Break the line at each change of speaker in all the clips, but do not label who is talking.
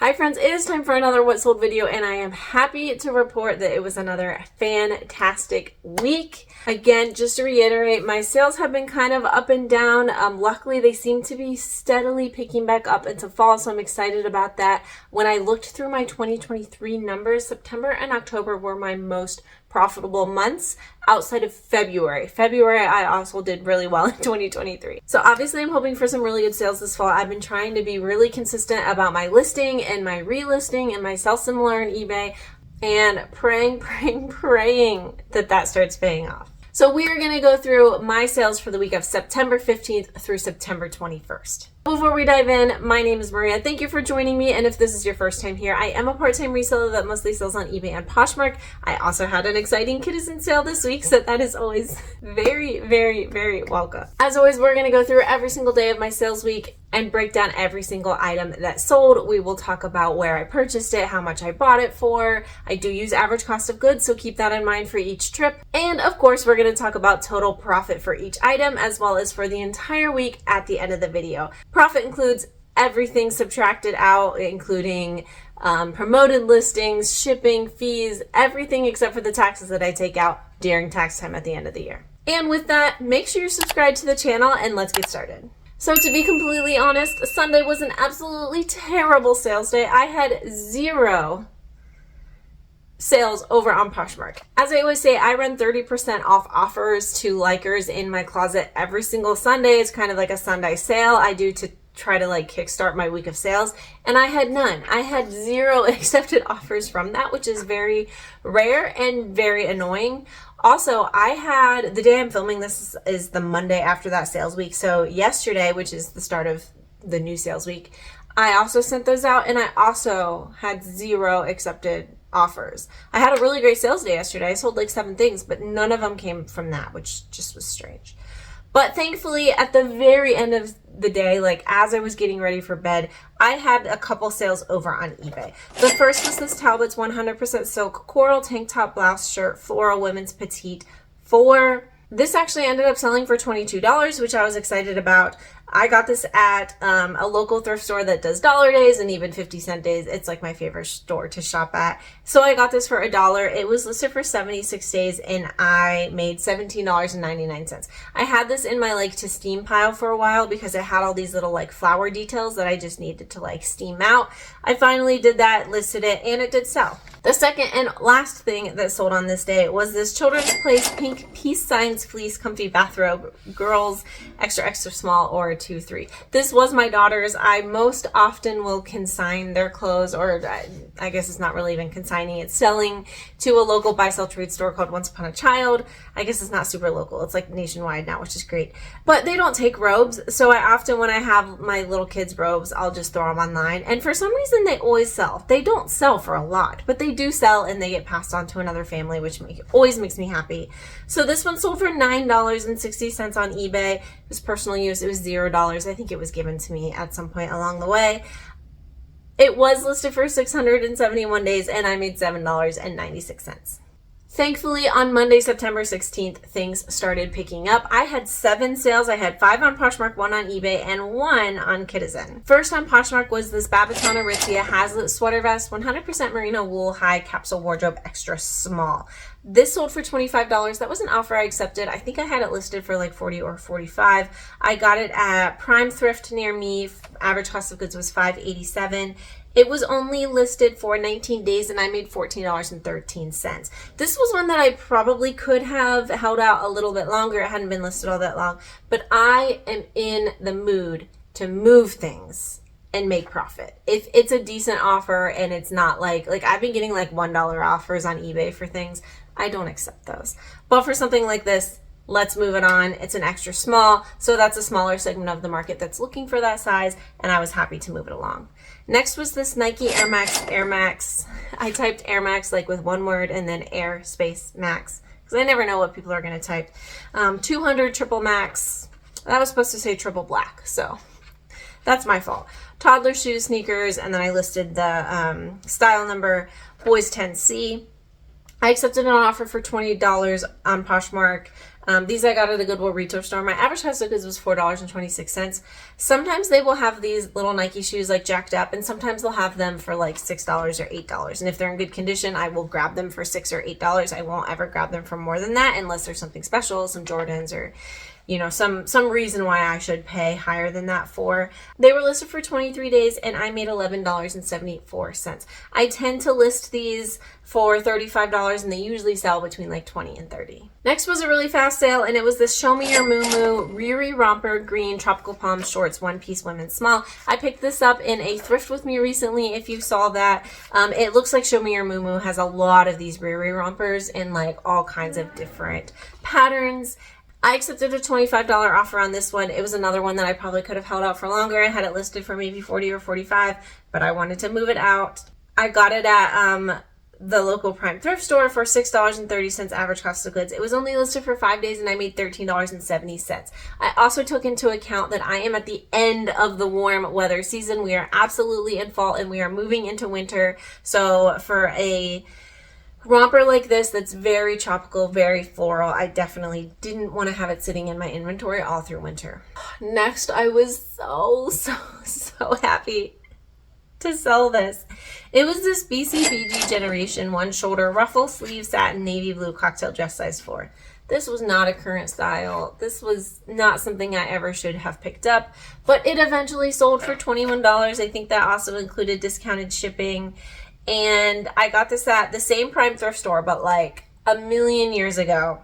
Hi friends, it is time for another What Sold video, and I am happy to report that it was another fantastic week. Again, just to reiterate, my sales have been kind of up and down. Luckily, they seem to be steadily picking back up into fall, so I'm excited about that. When I looked through my 2023 numbers, September and October were my most profitable months outside of February. February, I also did really well in 2023. So obviously I'm hoping for some really good sales this fall. I've been trying to be really consistent about my listing and my relisting and my sell similar in eBay, and praying that starts paying off. So we are going to go through my sales for the week of September 15th through September 21st. Before we dive in, my name is Maria. Thank you for joining me. And if this is your first time here, I am a part-time reseller that mostly sells on eBay and Poshmark. I also had an exciting Kitizen sale this week, so that is always very welcome. As always, we're going to go through every single day of my sales week and break down every single item that sold. We will talk about where I purchased it, how much I bought it for. I do use average cost of goods, so keep that in mind for each trip. And of course, we're going to talk about total profit for each item, as well as for the entire week at the end of the video. Profit includes everything subtracted out, including promoted listings, shipping, fees, everything except for the taxes that I take out during tax time at the end of the year. And with that, make sure you're subscribed to the channel and let's get started. So to be completely honest, Sunday was an absolutely terrible sales day. I had 0 sales over on Poshmark. As I always say, I run 30% off offers to likers in my closet every single Sunday. It's kind of like a Sunday sale I do to try to like kickstart my week of sales, and I had none. I had 0 accepted offers from that, which is very rare and very annoying. Also, I had, the day I'm filming this is the Monday after that sales week. So yesterday, which is the start of the new sales week, I also sent those out, and I also had 0 accepted offers. I had a really great sales day yesterday. I sold like 7 things, but none of them came from that, which just was strange. But thankfully, at the very end of the day, like as I was getting ready for bed, I had a couple sales over on eBay. The first was this Talbot's 100% silk coral tank top blouse shirt, floral women's petite. This actually ended up selling for $22, which I was excited about. I got this at a local thrift store that does dollar days and even 50-cent days. It's like my favorite store to shop at. So I got this for $1. It was listed for 76 days and I made $17.99. I had this in my like to steam pile for a while because it had all these little like flower details that I just needed to like steam out. I finally did that, listed it, and it did sell. The second and last thing that sold on this day was this Children's Place pink peace signs fleece comfy bathrobe, girls extra small or 2-3. This was my daughter's. I most often will consign their clothes, or I guess it's not really even consigning, it's selling to a local buy sell trade store called Once Upon a Child. I guess it's not super local, it's like nationwide now, which is great, but they don't take robes. So I often, when I have my little kids robes, I'll just throw them online, and for some reason they always sell. They don't sell for a lot, but they do sell and they get passed on to another family, which always makes me happy. So this one sold for $9.60 on eBay. It was personal use. It was $0. I think it was given to me at some point along the way. It was listed for 671 days and I made $7.96. Thankfully, on Monday, September 16th, things started picking up. I had 7 sales. I had 5 on Poshmark, 1 on eBay, and 1 on Kitizen. First on Poshmark was this Babaton Aritzia Hazlitt sweater vest, 100% merino wool high capsule wardrobe extra small. This sold for $25. That was an offer I accepted. I think I had it listed for like $40 or $45. I got it at Prime Thrift near me. Average cost of goods was $5.87. It was only listed for 19 days and I made $14.13. This was one that I probably could have held out a little bit longer. It hadn't been listed all that long, but I am in the mood to move things and make profit. If it's a decent offer and it's not like I've been getting like $1 offers on eBay for things, I don't accept those. But for something like this, let's move it on. It's an extra small, so that's a smaller segment of the market that's looking for that size, and I was happy to move it along. Next was this Nike Air Max. I typed Air Max like with one word and then Air space Max, because I never know what people are going to type. 200 triple max. That was supposed to say triple black, so that's my fault. Toddler shoes, sneakers, and then I listed the style number, boys 10C. I accepted an offer for $20 on Poshmark. These I got at the Goodwill retail store. My average cost of goods was $4.26. Sometimes they will have these little Nike shoes like jacked up, and sometimes they'll have them for like $6 or $8. And if they're in good condition, I will grab them for $6 or $8. I won't ever grab them for more than that unless there's something special, some Jordans or some reason why I should pay higher than that for. They were listed for 23 days and I made $11.74. I tend to list these for $35 and they usually sell between like 20 and 30. Next was a really fast sale, and it was this Show Me Your Moo Riri Romper Green Tropical Palm Shorts One Piece Women's Small. I picked this up in a thrift with me recently, if you saw that. It looks like Show Me Your Moo has a lot of these Riri rompers in like all kinds of different patterns. I accepted a $25 offer on this one. It was another one that I probably could have held out for longer. I had it listed for maybe $40 or $45, but I wanted to move it out. I got it at the local Prime thrift store for $6.30 average cost of goods. It was only listed for 5 days and I made $13.70. I also took into account that I am at the end of the warm weather season. We are absolutely in fall and we are moving into winter. So for a romper like this that's very tropical, very floral, I definitely didn't want to have it sitting in my inventory all through winter. Next, I was so happy to sell this. It was this BCBG Generation 1 shoulder ruffle sleeve satin navy blue cocktail dress size 4. This was not a current style. This was not something I ever should have picked up, but it eventually sold for $21. I think that also included discounted shipping. And I got this at the same Prime thrift store, but like a million years ago.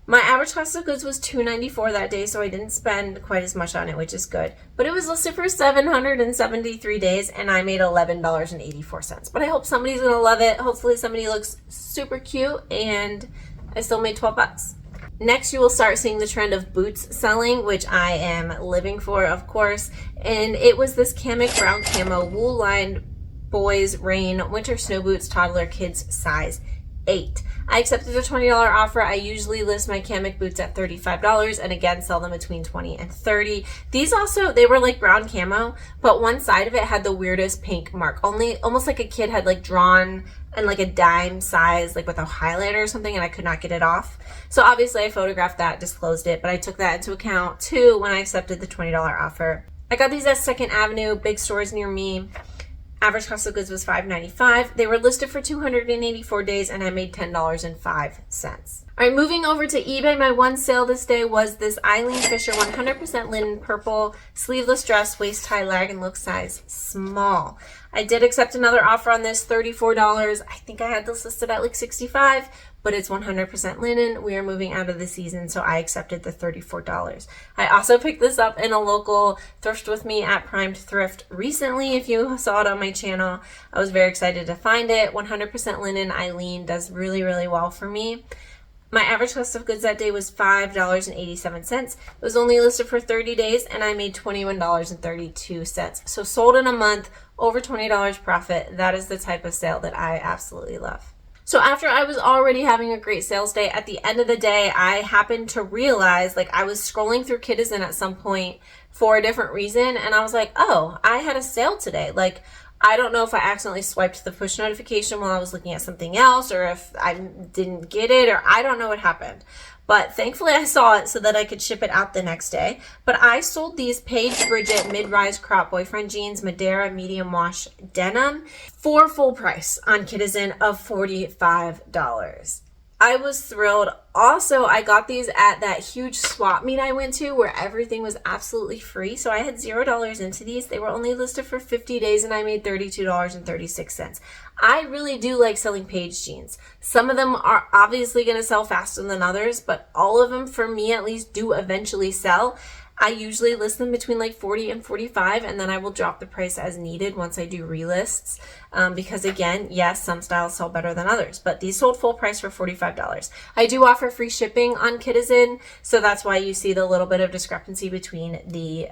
My average cost of goods was $2.94 that day, so I didn't spend quite as much on it, which is good. But it was listed for 773 days, and I made $11.84. But I hope somebody's going to love it. Hopefully somebody looks super cute, and I still made $12. Next, you will start seeing the trend of boots selling, which I am living for, of course. And it was this Kamek brown camo wool-lined boys rain winter snow boots toddler kids size 8. I accepted a $20 offer. I usually list my Kamek boots at $35 and again sell them between $20 and $30. These also, they were like brown camo, but one side of it had the weirdest pink mark, almost like a kid had like drawn and like a dime size, like with a highlighter or something, and I could not get it off. So obviously I photographed that, disclosed it, but I took that into account too when I accepted the $20 offer. I got these at 2nd Avenue, big stores near me. Average cost of goods was $5.95. They were listed for 284 days and I made $10.05. All right, moving over to eBay, my one sale this day was this Eileen Fisher 100% linen purple sleeveless dress, waist high lag and look size small. I did accept another offer on this, $34. I think I had this listed at like $65, but it's 100% linen. We are moving out of the season, so I accepted the $34. I also picked this up in a local thrift with me at Prime Thrift recently. If you saw it on my channel, I was very excited to find it. 100% linen. Eileen does really, really well for me. My average cost of goods that day was $5.87. It was only listed for 30 days and I made $21.32. So sold in a month, over $20 profit. That is the type of sale that I absolutely love. So after I was already having a great sales day, at the end of the day, I happened to realize, like, I was scrolling through Kitizen at some point for a different reason, and I was like, oh, I had a sale today. Like, I don't know if I accidentally swiped the push notification while I was looking at something else, or if I didn't get it, or I don't know what happened. But thankfully I saw it so that I could ship it out the next day. But I sold these Paige Bridget mid-rise crop boyfriend jeans, Madeira medium wash denim for full price on Kitizen of $45. I was thrilled. Also, I got these at that huge swap meet I went to where everything was absolutely free. So I had $0 into these. They were only listed for 50 days and I made $32.36. I really do like selling Paige jeans. Some of them are obviously going to sell faster than others, but all of them, for me at least, do eventually sell. I usually list them between like 40 and 45, and then I will drop the price as needed once I do relists. Because again, yes, some styles sell better than others, but these sold full price for $45. I do offer free shipping on Kitizen, so that's why you see the little bit of discrepancy between the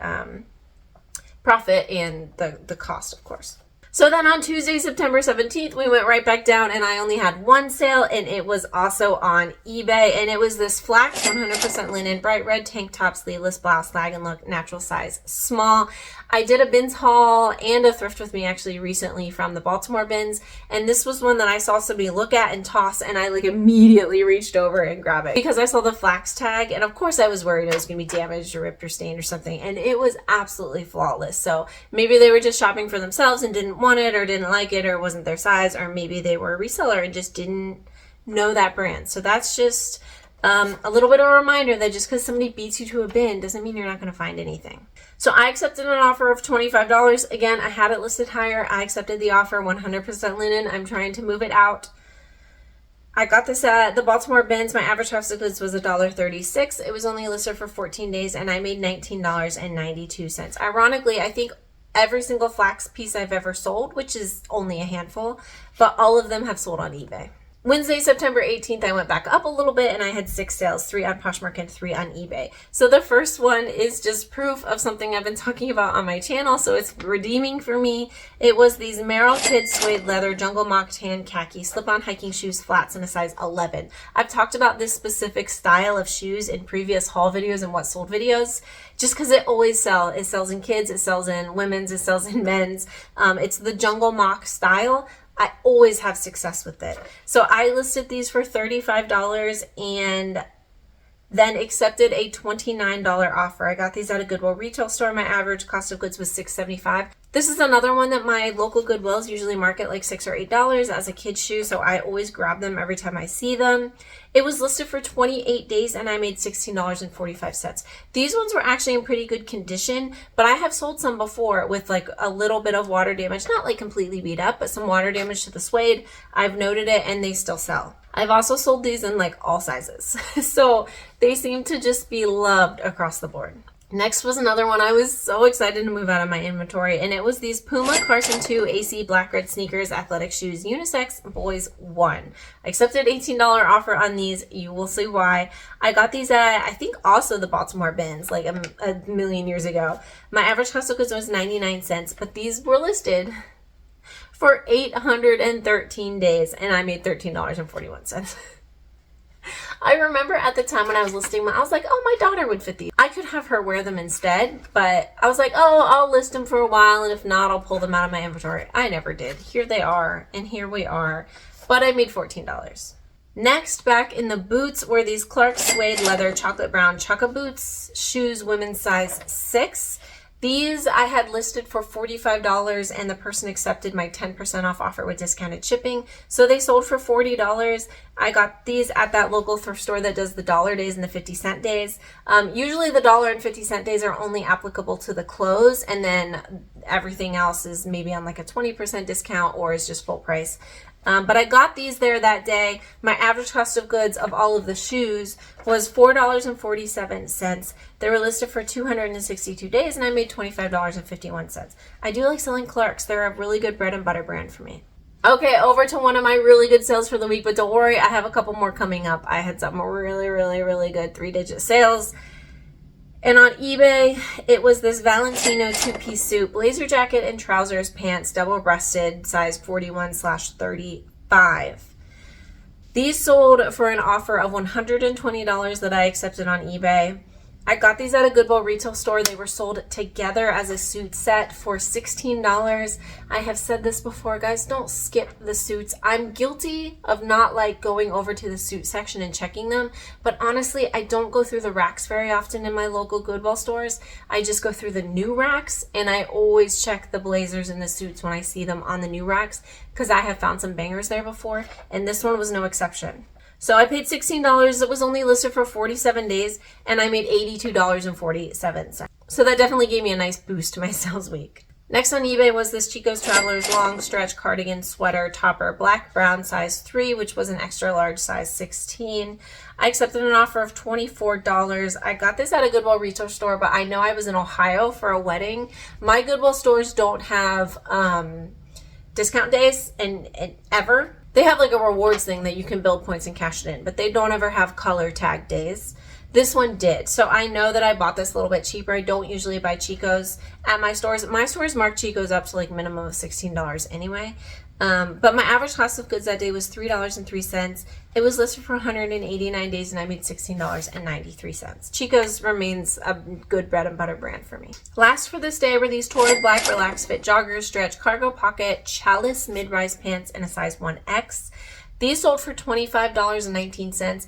profit and the cost, of course. So then on Tuesday, September 17th, we went right back down and I only had one sale and it was also on eBay. And it was this flax 100% linen, bright red tank top, sleeveless blouse, lag and look, natural size, small. I did a bins haul and a thrift with me actually recently from the Baltimore bins. And this was one that I saw somebody look at and toss and I like immediately reached over and grabbed it because I saw the flax tag. And of course I was worried it was going to be damaged or ripped or stained or something. And it was absolutely flawless. So maybe they were just shopping for themselves and didn't want it or didn't like it or wasn't their size, or maybe they were a reseller and just didn't know that brand. So that's just a little bit of a reminder that just because somebody beats you to a bin doesn't mean you're not going to find anything. So I accepted an offer of $25. Again, I had it listed higher. I accepted the offer, 100% linen. I'm trying to move it out. I got this at the Baltimore bins. My average cost of goods was $1.36. It was only listed for 14 days and I made $19.92. Ironically, I think every single flax piece I've ever sold, which is only a handful, but all of them have sold on eBay. Wednesday, September 18th, I went back up a little bit and I had 6 sales, 3 on Poshmark and 3 on eBay. So the first one is just proof of something I've been talking about on my channel, so it's redeeming for me. It was these Merrell Kids suede leather jungle mock tan khaki slip-on hiking shoes, flats in a size 11. I've talked about this specific style of shoes in previous haul videos and what sold videos, just because it always sells. It sells in kids, it sells in women's, it sells in men's. It's the jungle mock style. I always have success with it. So I listed these for $35 and then accepted a $29 offer. I got these at a Goodwill retail store. My average cost of goods was $6.75. This is another one that my local Goodwills usually market like $6 or $8 as a kid's shoe, so I always grab them every time I see them. It was listed for 28 days and I made $16.45. These ones were actually in pretty good condition, but I have sold some before with like a little bit of water damage, not like completely beat up, but some water damage to the suede. I've noted it and they still sell. I've also sold these in like all sizes, so they seem to just be loved across the board. Next was another one I was so excited to move out of my inventory, and it was these Puma Carson 2 AC black red sneakers, athletic shoes, unisex, boys 1. I accepted $18 offer on these. You will see why. I got these at, I think, also the Baltimore bins like a million years ago. My average cost of goods was 99 cents, but these were listed for 813 days, and I made $13.41. I remember at the time when I was listing them, I was like, oh, my daughter would fit these. I could have her wear them instead, but I was like, oh, I'll list them for a while, and if not, I'll pull them out of my inventory. I never did. Here they are, and here we are, but I made $14. Next, back in the boots were these Clark suede leather chocolate brown chukka boots, shoes, women's size 6. These I had listed for $45 and the person accepted my 10% off offer with discounted shipping. So they sold for $40. I got these at that local thrift store that does the dollar days and the 50-cent days. Usually the dollar and 50-cent days are only applicable to the clothes, and then everything else is maybe on like a 20% discount or is just full price. But I got these there that day. My average cost of goods of all of the shoes was $4.47. They were listed for 262 days and I made $25.51. I do like selling Clarks. They're a really good bread and butter brand for me. Okay, over to one of my really good sales for the week, but don't worry, I have a couple more coming up. I had some really, really, really good 3-digit sales. And on eBay, it was this Valentino 2-piece suit, blazer jacket and trousers, pants, double-breasted, size 41/35. These sold for an offer of $120 that I accepted on eBay. I got these at a Goodwill retail store. They were sold together as a suit set for $16. I have said this before, guys, don't skip the suits. I'm guilty of not like going over to the suit section and checking them, but honestly, I don't go through the racks very often in my local Goodwill stores. I just go through the new racks, and I always check the blazers and the suits when I see them on the new racks because I have found some bangers there before, and this one was no exception. So I paid $16. It was only listed for 47 days, and I made $82.47. So that definitely gave me a nice boost to my sales week. Next on eBay was this Chico's Travelers long stretch cardigan sweater topper, black brown size 3, which was an extra large size 16. I accepted an offer of $24. I got this at a Goodwill retail store, but I know I was in Ohio for a wedding. My Goodwill stores don't have discount days and ever. They have like a rewards thing that you can build points and cash it in, but they don't ever have color tag days. This one did. So I know that I bought this a little bit cheaper. I don't usually buy Chico's at my stores. My stores mark Chico's up to like minimum of $16 anyway. But my average cost of goods that day was $3.03. It was listed for 189 days and I made $16.93. Chico's remains a good bread and butter brand for me. Last for this day were these Torrid Black Relaxed Fit Joggers, Stretch Cargo Pocket, Chalice Mid-Rise Pants in a size 1X. These sold for $25.19.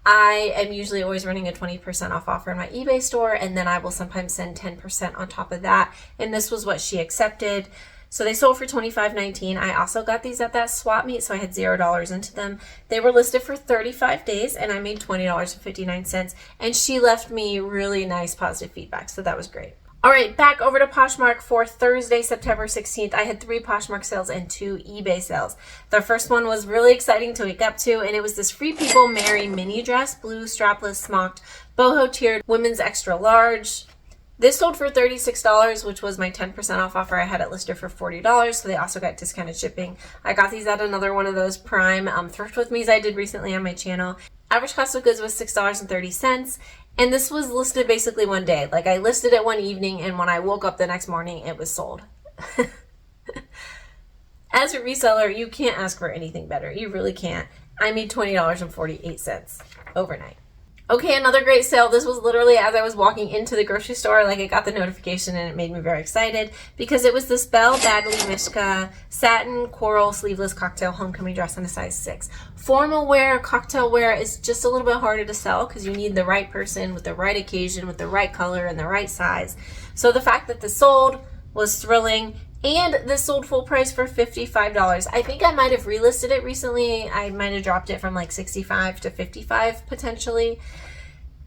I am usually always running a 20% off offer in my eBay store, and then I will sometimes send 10% on top of that. And this was what she accepted. So they sold for $25.19. I also got these at that swap meet, so I had $0 into them. They were listed for 35 days, and I made $20.59. And she left me really nice positive feedback, so that was great. All right, back over to Poshmark for Thursday, September 16th. I had 3 Poshmark sales and 2 eBay sales. The first one was really exciting to wake up to, and it was this Free People Mary mini dress, blue strapless smocked, boho tiered, women's extra large. This sold for $36, which was my 10% off offer. I had it listed for $40, so they also got discounted shipping. I got these at another one of those Prime Thrift With Me's I did recently on my channel. Average cost of goods was $6.30. And this was listed basically one day. Like I listed it one evening and when I woke up the next morning, it was sold. As a reseller, you can't ask for anything better. You really can't. I made $20.48 overnight. Okay, another great sale. This was literally as I was walking into the grocery store, like I got the notification and it made me very excited because it was this Belle Bagley Mishka satin coral sleeveless cocktail homecoming dress in a size 6. Formal wear, cocktail wear is just a little bit harder to sell because you need the right person with the right occasion, with the right color and the right size. So the fact that this sold was thrilling. And this sold full price for $55. I think I might have relisted it recently. I might have dropped it from like $65 to $55 potentially.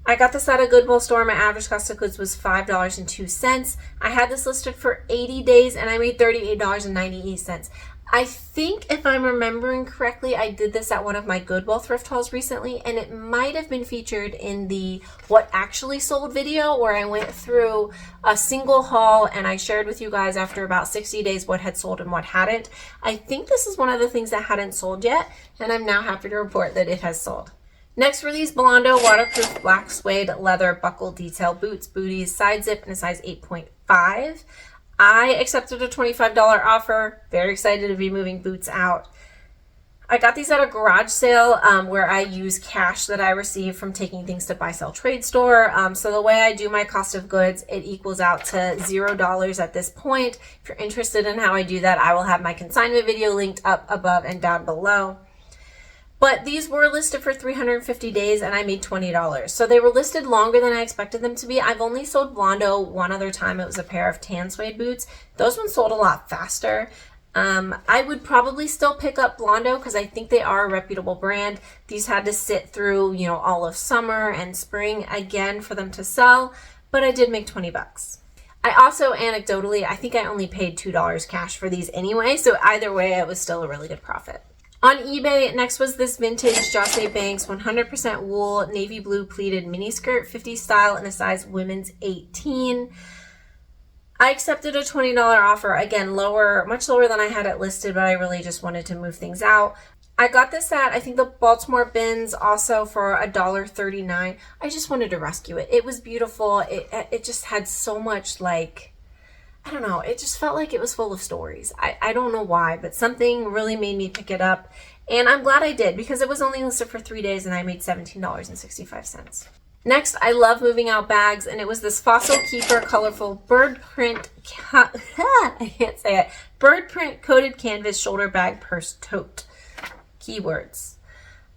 I got this at a Goodwill store. My average cost of goods was $5.02. I had this listed for 80 days and I made $38.98. I think if I'm remembering correctly, I did this at one of my Goodwill thrift hauls recently, and it might have been featured in the What Actually Sold video where I went through a single haul and I shared with you guys after about 60 days what had sold and what hadn't. I think this is one of the things that hadn't sold yet, and I'm now happy to report that it has sold. Next were these Blondo waterproof black suede leather buckle detail boots, booties, side zip in a size 8.5. I accepted a $25 offer. Very excited to be moving boots out. I got these at a garage sale where I use cash that I receive from taking things to buy, sell, trade store. So the way I do my cost of goods, it equals out to $0 at this point. If you're interested in how I do that, I will have my consignment video linked up above and down below. But these were listed for 350 days and I made $20. So they were listed longer than I expected them to be. I've only sold Blondo one other time. It was a pair of tan suede boots. Those ones sold a lot faster. I would probably still pick up Blondo because I think they are a reputable brand. These had to sit through, all of summer and spring again for them to sell, but I did make 20 bucks. I also, anecdotally, I think I only paid $2 cash for these anyway. So either way, it was still a really good profit. On eBay, next was this vintage Josse Banks 100% wool navy blue pleated miniskirt, 50 style in a size women's 18. I accepted a $20 offer, again, much lower than I had it listed, but I really just wanted to move things out. I got this at, I think, the Baltimore bins also for $1.39. I just wanted to rescue it. It was beautiful. It just had so much I don't know, it just felt like it was full of stories. I don't know why, but something really made me pick it up. And I'm glad I did because it was only listed for 3 days and I made $17.65. Next, I love moving out bags, and it was this Fossil Keeper colorful bird print, bird print coated canvas shoulder bag purse tote. Keywords.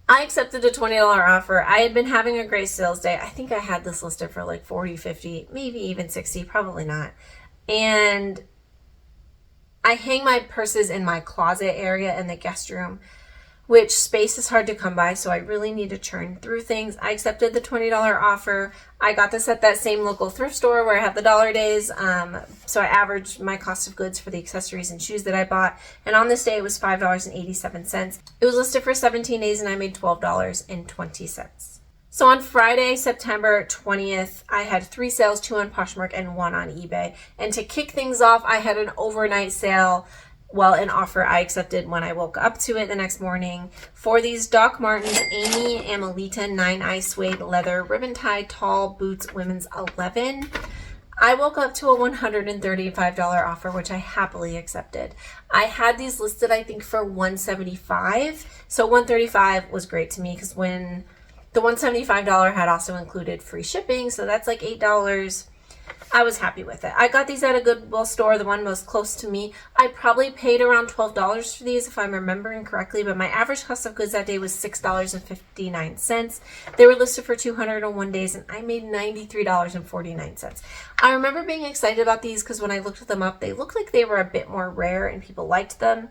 I accepted a $20 offer. I had been having a great sales day. I think I had this listed for like 40, 50, maybe even 60, probably not. And I hang my purses in my closet area in the guest room, which space is hard to come by, so I really need to churn through things. I accepted the $20 offer. I got this at that same local thrift store where I have the dollar days, so I averaged my cost of goods for the accessories and shoes that I bought, and on this day it was $5.87. It was listed for 17 days and I made $12.20. So on Friday, September 20th, I had 3 sales, 2 on Poshmark and 1 on eBay. And to kick things off, I had an overnight sale well, an offer I accepted when I woke up to it the next morning for these Doc Martens Amy Amelita 9-eye suede leather ribbon tie tall boots women's 11. I woke up to a $135 offer, which I happily accepted. I had these listed, I think, for $175. So $135 was great to me because when the $175 had also included free shipping, so that's like $8. I was happy with it. I got these at a Goodwill store, the one most close to me. I probably paid around $12 for these if I'm remembering correctly, but my average cost of goods that day was $6.59. They were listed for 201 days and I made $93.49. I remember being excited about these because when I looked them up, they looked like they were a bit more rare and people liked them.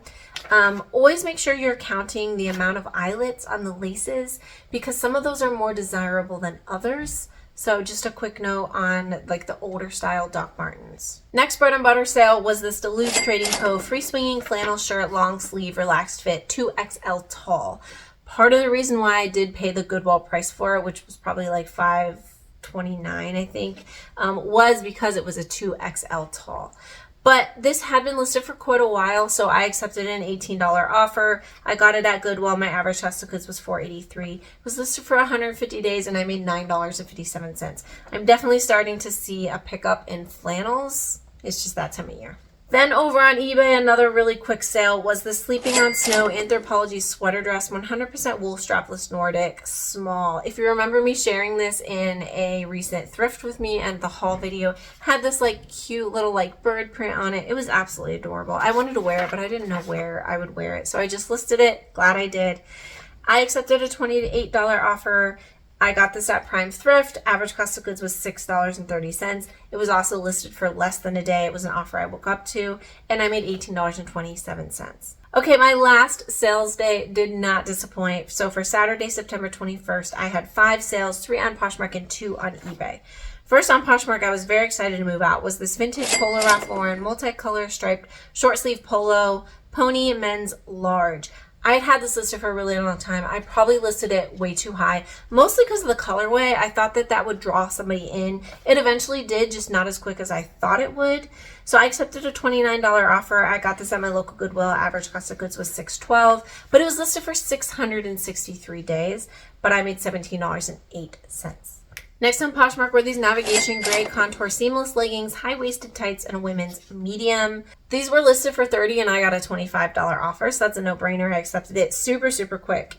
Always make sure you're counting the amount of eyelets on the laces because some of those are more desirable than others. So just a quick note on like the older style Doc Martens. Next bread and butter sale was this Duluth Trading Co. free swinging flannel shirt, long sleeve, relaxed fit, 2XL tall. Part of the reason why I did pay the Goodwill price for it, which was probably like $5.29, I think, was because it was a 2XL tall. But this had been listed for quite a while, so I accepted an $18 offer. I got it at Goodwill. My average cost of goods was $4.83. It was listed for 150 days, and I made $9.57. I'm definitely starting to see a pickup in flannels. It's just that time of year. Then over on eBay, another really quick sale was the Sleeping on Snow Anthropologie sweater dress, 100% wool strapless Nordic, small. If you remember me sharing this in a recent thrift with me and the haul video, had this like cute little like bird print on it. It was absolutely adorable. I wanted to wear it, but I didn't know where I would wear it. So I just listed it. Glad I did. I accepted a $28 offer. I got this at Prime Thrift. Average cost of goods was $6.30. It was also listed for less than a day. It was an offer I woke up to, and I made $18.27. Okay, my last sales day did not disappoint. So for Saturday, September 21st, I had 5 sales, 3 on Poshmark and 2 on eBay. First on Poshmark, I was very excited to move out, was this vintage Polo Ralph Lauren multicolor striped short sleeve polo, pony men's large. I had this listed for a really long time. I probably listed it way too high, mostly because of the colorway. I thought that that would draw somebody in. It eventually did, just not as quick as I thought it would. So I accepted a $29 offer. I got this at my local Goodwill. Average cost of goods was $6.12, but it was listed for 663 days, but I made $17.08. Next on Poshmark were these navigation gray contour seamless leggings, high-waisted tights, and a women's medium. These were listed for $30 and I got a $25 offer, so that's a no-brainer. I accepted it super, super quick.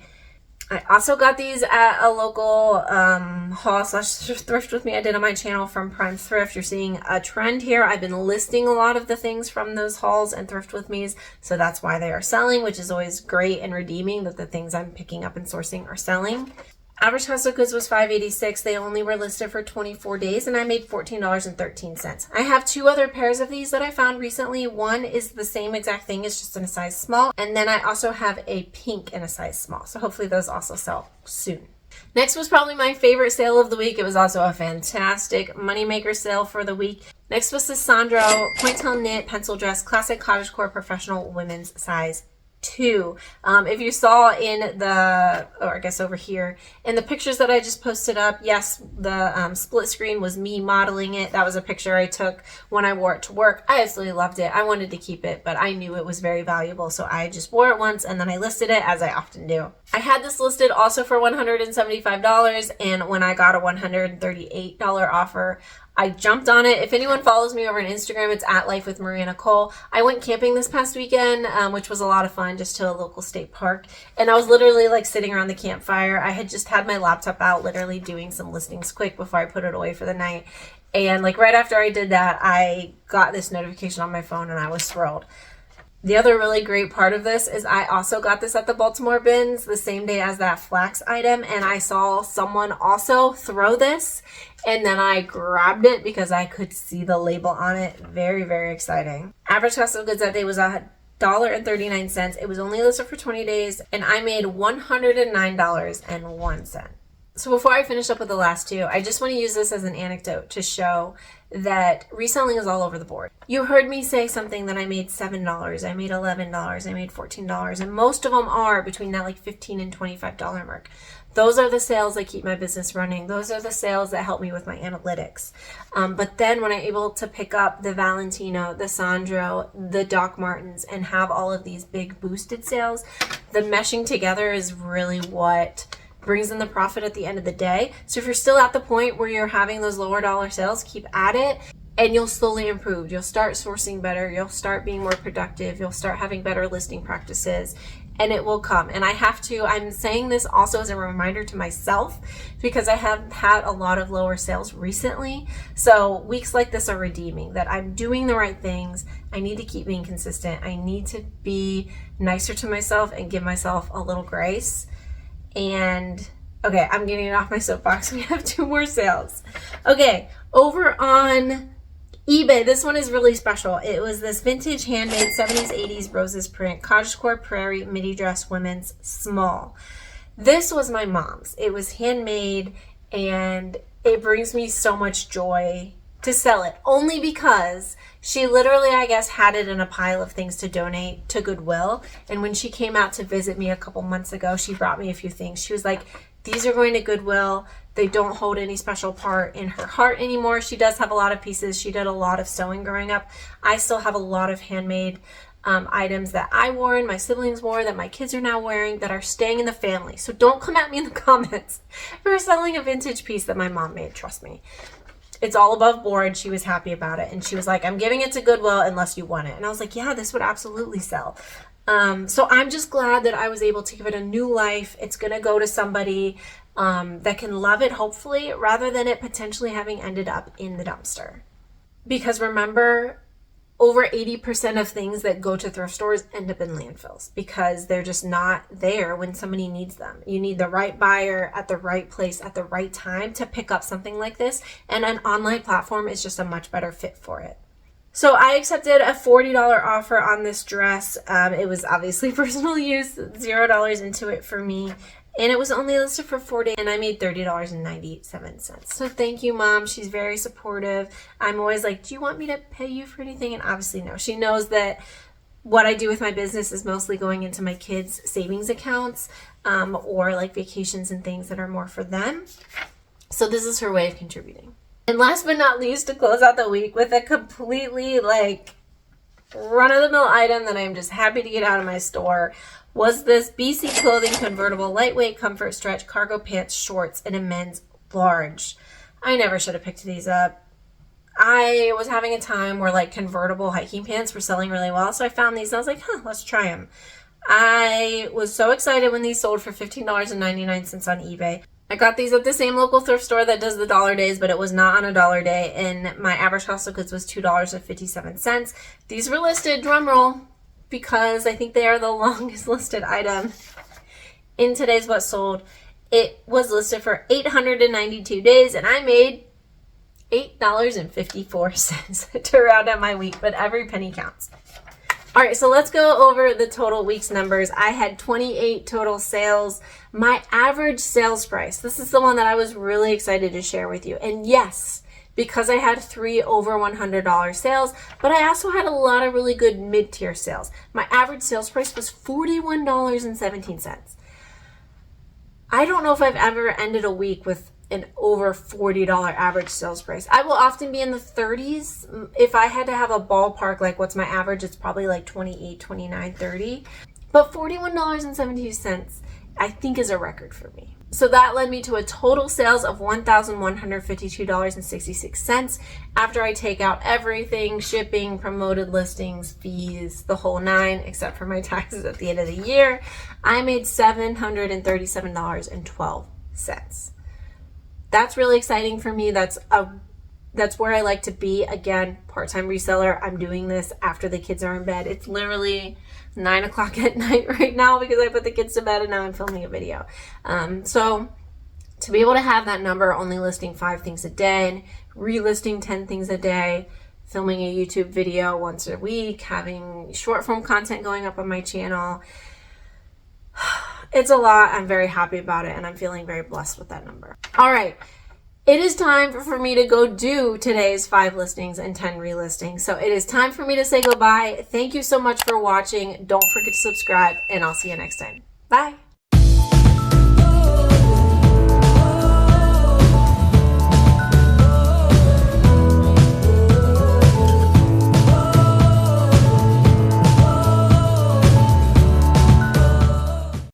I also got these at a local haul/thrift with me I did on my channel from Prime Thrift. You're seeing a trend here. I've been listing a lot of the things from those hauls and thrift with me's, so that's why they are selling, which is always great and redeeming that the things I'm picking up and sourcing are selling. Average cost of goods was $5.86. They only were listed for 24 days, and I made $14.13. I have 2 other pairs of these that I found recently. One is the same exact thing, it's just in a size small, and then I also have a pink in a size small, so hopefully those also sell soon. Next was probably my favorite sale of the week. It was also a fantastic moneymaker sale for the week. Next was the Sandro pointelle knit pencil dress, classic cottagecore professional women's size 2. If you saw in the, or I guess over here, in the pictures that I just posted up, yes, the split screen was me modeling it. That was a picture I took when I wore it to work. I absolutely loved it. I wanted to keep it, but I knew it was very valuable, so I just wore it once and then I listed it, as I often do. I had this listed also for $175, and when I got a $138 offer, I jumped on it. If anyone follows me over on Instagram, it's at Life with MariaNicole. I went camping this past weekend, which was a lot of fun, just to a local state park. And I was literally like sitting around the campfire. I had just had my laptop out, literally doing some listings quick before I put it away for the night. And like right after I did that, I got this notification on my phone and I was thrilled. The other really great part of this is I also got this at the Baltimore bins the same day as that flax item, and I saw someone also throw this, and then I grabbed it because I could see the label on it. Very, very exciting. Average cost of goods that day was $1.39. It was only listed for 20 days, and I made $109.01. So before I finish up with the last two, I just want to use this as an anecdote to show that reselling is all over the board. You heard me say something that I made $7, I made $11, I made $14, and most of them are between that like $15 and $25 mark. Those are the sales that keep my business running. Those are the sales that help me with my analytics. But then when I'm able to pick up the Valentino, the Sandro, the Doc Martens, and have all of these big boosted sales, the meshing together is really what brings in the profit at the end of the day. So if you're still at the point where you're having those lower dollar sales, keep at it and you'll slowly improve. You'll start sourcing better. You'll start being more productive. You'll start having better listing practices and it will come. And I'm saying this also as a reminder to myself because I have had a lot of lower sales recently. So weeks like this are redeeming that I'm doing the right things. I need to keep being consistent. I need to be nicer to myself and give myself a little grace. And okay, I'm getting off my soapbox. We have two more sales. Okay, over on eBay, this one is really special. It was this vintage handmade 70s, 80s roses print, cottagecore prairie midi dress women's small. This was my mom's. It was handmade and it brings me so much joy to sell it only because she literally, I guess, had it in a pile of things to donate to Goodwill. And when she came out to visit me a couple months ago, she brought me a few things. She was like, these are going to Goodwill. They don't hold any special part in her heart anymore. She does have a lot of pieces. She did a lot of sewing growing up. I still have a lot of handmade items that I wore and my siblings wore that my kids are now wearing that are staying in the family. So don't come at me in the comments for selling a vintage piece that my mom made. Trust me. It's all above board. She was happy about it. And she was like, I'm giving it to Goodwill unless you want it. And I was like, yeah, this would absolutely sell. So I'm just glad that I was able to give it a new life. It's going to go to somebody that can love it, hopefully, rather than it potentially having ended up in the dumpster. Because remember, over 80% of things that go to thrift stores end up in landfills because they're just not there when somebody needs them. You need the right buyer at the right place at the right time to pick up something like this, and an online platform is just a much better fit for it. So I accepted a $40 offer on this dress. It was obviously personal use, $0 into it for me. And it was only listed for 4 days, and I made $30.97. So thank you, Mom. She's very supportive. I'm always like, do you want me to pay you for anything? And obviously, no. She knows that what I do with my business is mostly going into my kids' savings accounts or like vacations and things that are more for them. So this is her way of contributing. And last but not least, to close out the week with a completely like run-of-the-mill item that I'm just happy to get out of my store was this BC Clothing convertible lightweight comfort stretch cargo pants shorts in a men's large. I never should have picked these up. I was having a time where like convertible hiking pants were selling really well, so I found these and I was like, let's try them. I was so excited when these sold for $15.99 on eBay. I got these at the same local thrift store that does the dollar days, but it was not on a dollar day, and my average cost of goods was $2.57. These were listed, drumroll, because I think they are the longest listed item in today's What Sold. It was listed for 892 days, and I made $8.54 to round out my week, but every penny counts. All right, so let's go over the total week's numbers. I had 28 total sales. My average sales price, this is the one that I was really excited to share with you. And yes, because I had 3 over $100 sales, but I also had a lot of really good mid-tier sales. My average sales price was $41.17. I don't know if I've ever ended a week with an over $40 average sales price. I will often be in the 30s. If I had to have a ballpark, like what's my average, it's probably like 28, 29, 30. But $41.72, I think is a record for me. So that led me to a total sales of $1,152.66 after I take out everything, shipping, promoted listings, fees, the whole nine, except for my taxes at the end of the year. I made $737.12. That's really exciting for me. That's where I like to be. Again, part-time reseller. I'm doing this after the kids are in bed. It's literally 9 o'clock at night right now because I put the kids to bed and now I'm filming a video. So to be able to have that number, only listing 5 things a day, relisting 10 things a day, filming a YouTube video once a week, having short form content going up on my channel, It's a lot. I'm very happy about it, and I'm feeling very blessed with that number. All right. It is time for me to go do today's 5 listings and 10 relistings. So it is time for me to say goodbye. Thank you so much for watching. Don't forget to subscribe, and I'll see you next time. Bye.